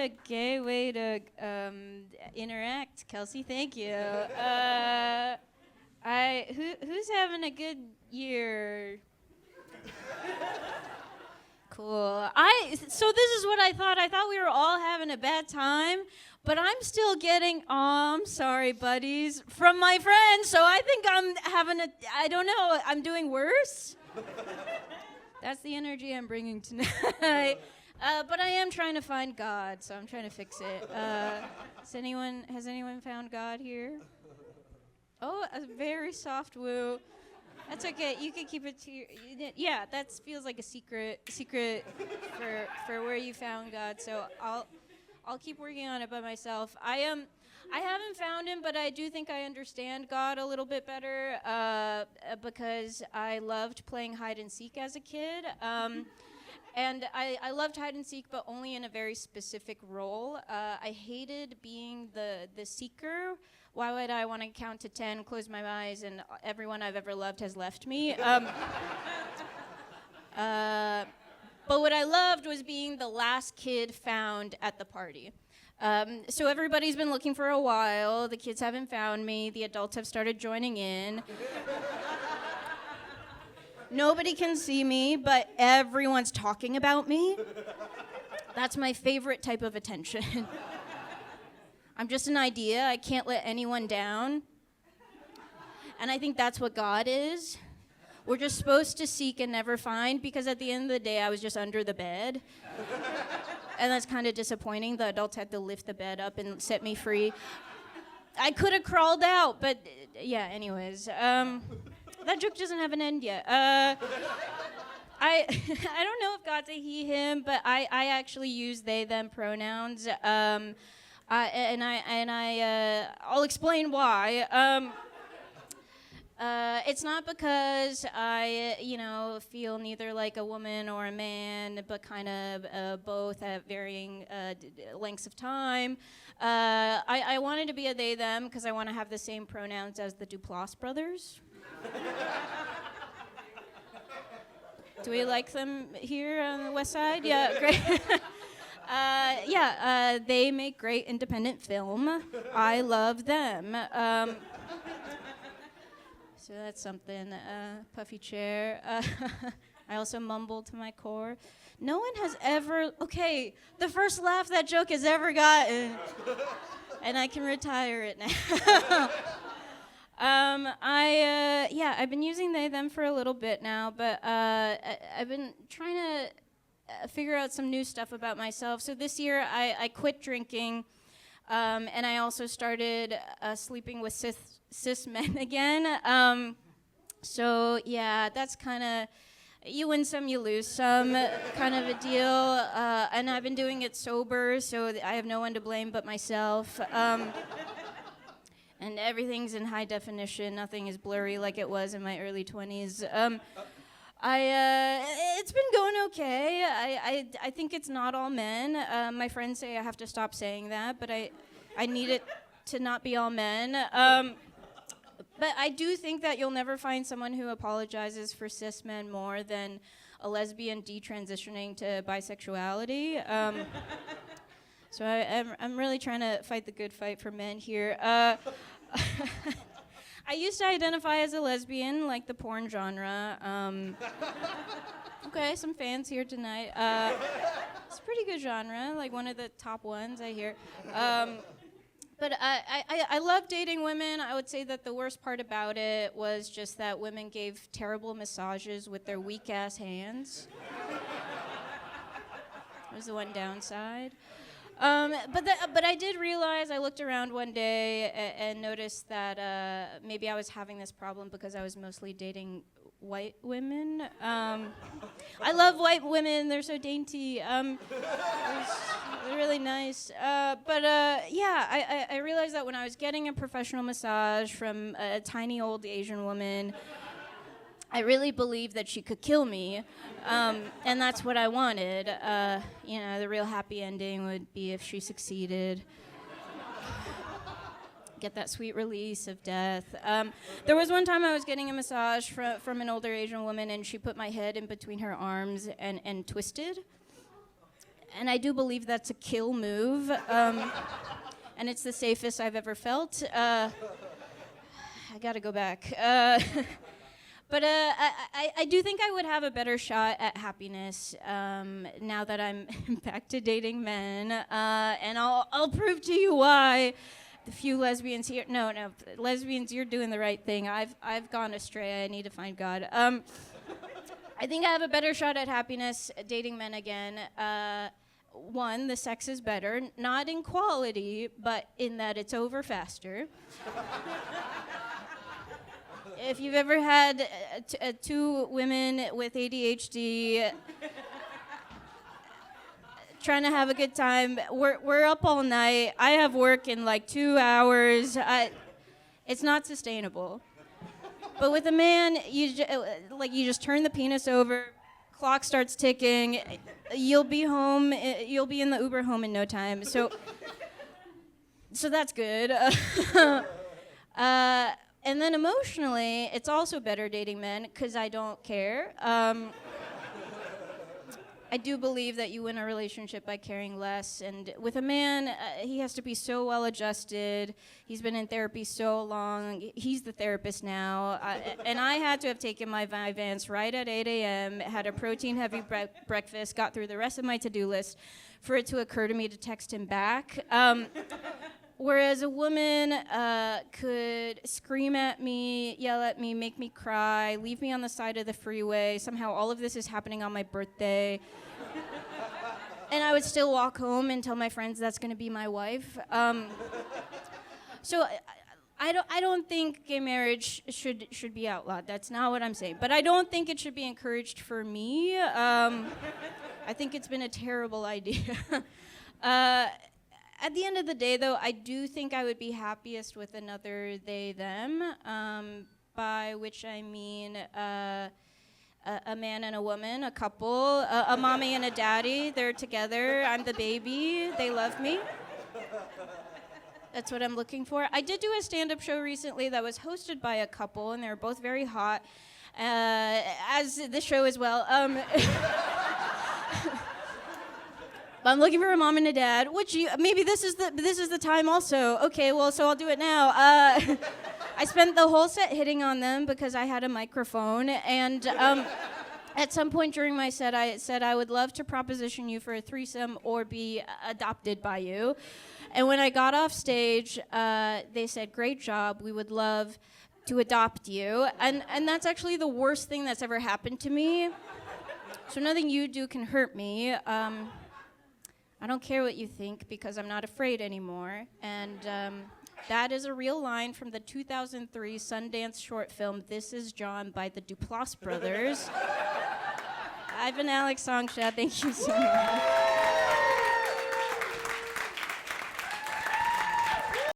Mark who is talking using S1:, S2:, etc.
S1: a gay way to interact, Kelsey. Thank you. Who's having a good year? Cool. So this is what I thought. I thought we were all having a bad time, but I'm still getting, I'm sorry, buddies, from my friends. So I think I'm having I don't know, I'm doing worse. That's the energy I'm bringing tonight. But I am trying to find God, so I'm trying to fix it. Has anyone found God here? Oh, a very soft woo. That's okay. You can keep it to your. Yeah, that feels like a secret for where you found God. So I'll keep working on it by myself. I haven't found him, but I do think I understand God a little bit better because I loved playing hide and seek as a kid. And I loved hide and seek, but only in a very specific role. I hated being the seeker. Why would I want to count to 10, close my eyes, and everyone I've ever loved has left me? But what I loved was being the last kid found at the party. So everybody's been looking for a while. The kids haven't found me. The adults have started joining in. Nobody can see me, but everyone's talking about me. That's my favorite type of attention. I'm just an idea. I can't let anyone down. And I think that's what God is. We're just supposed to seek and never find, because at the end of the day, I was just under the bed. And that's kind of disappointing. The adults had to lift the bed up and set me free. I could have crawled out, but yeah, anyways. That joke doesn't have an end yet. I don't know if God's a he, him, but I actually use they, them pronouns. I'll explain why. It's not because I, feel neither like a woman or a man, but kind of both at varying lengths of time. I wanted to be a they, them because I want to have the same pronouns as the Duplass brothers. Do we like them here on the West Side? Yeah, great. They make great independent film. I love them. So that's something. Puffy chair. I also mumble to my core. No one has ever. Okay, the first laugh that joke has ever gotten, and I can retire it now. I've been using they, them for a little bit now, but I've been trying to figure out some new stuff about myself. So this year I quit drinking, and I also started sleeping with cis men again. So yeah, that's kind of, you win some, you lose some kind of a deal. And I've been doing it sober, so I have no one to blame but myself. And everything's in high definition. Nothing is blurry like it was in my early 20s. It's been going okay. I think it's not all men. My friends say I have to stop saying that, but I need it to not be all men. But I do think that you'll never find someone who apologizes for cis men more than a lesbian detransitioning to bisexuality. So I'm really trying to fight the good fight for men here. I used to identify as a lesbian, like the porn genre. Okay, some fans here tonight. It's a pretty good genre, like one of the top ones I hear. But I love dating women. I would say that the worst part about it was just that women gave terrible massages with their weak-ass hands. That was the one downside. But I did realize, I looked around one day and noticed that maybe I was having this problem because I was mostly dating white women. I love white women, they're so dainty. They're really nice. I realized that when I was getting a professional massage from a tiny old Asian woman, I really believed that she could kill me, and that's what I wanted. The real happy ending would be if she succeeded. Get that sweet release of death. There was one time I was getting a massage from an older Asian woman, and she put my head in between her arms and twisted. And I do believe that's a kill move. And it's the safest I've ever felt. I gotta go back. But I do think I would have a better shot at happiness now that I'm back to dating men. And I'll prove to you why. The few lesbians here, no, lesbians, you're doing the right thing. I've gone astray. I need to find God. I think I have a better shot at happiness dating men again. One, the sex is better, not in quality, but in that it's over faster. If you've ever had two women with ADHD trying to have a good time, we're up all night. I have work in like 2 hours. It's not sustainable. But with a man, you just turn the penis over, clock starts ticking, you'll be home, you'll be in the Uber home in no time. So that's good. And then emotionally, it's also better dating men because I don't care. I do believe that you win a relationship by caring less. And with a man, he has to be so well adjusted. He's been in therapy so long. He's the therapist now. And I had to have taken my Vyvanse right at 8 a.m., had a protein-heavy breakfast, got through the rest of my to-do list for it to occur to me to text him back. Whereas a woman could scream at me, yell at me, make me cry, leave me on the side of the freeway. Somehow all of this is happening on my birthday. And I would still walk home and tell my friends that's going to be my wife. So I don't think gay marriage should be outlawed. That's not what I'm saying. But I don't think it should be encouraged for me. I think it's been a terrible idea. At the end of the day, though, I do think I would be happiest with another they, them, by which I mean a man and a woman, a couple, a mommy and a daddy. They're together. I'm the baby. They love me. That's what I'm looking for. I did do a stand-up show recently that was hosted by a couple, and they were both very hot, as the show as well. I'm looking for a mom and a dad. Maybe this is the time also. Okay, well, so I'll do it now. I spent the whole set hitting on them because I had a microphone, and at some point during my set, I said I would love to proposition you for a threesome or be adopted by you. And when I got off stage, they said, "Great job. We would love to adopt you." And that's actually the worst thing that's ever happened to me. So nothing you do can hurt me. I don't care what you think because I'm not afraid anymore. And that is a real line from the 2003 Sundance short film, This Is John by the Duplass brothers. I've been Alex Song-Xia. Thank you so much.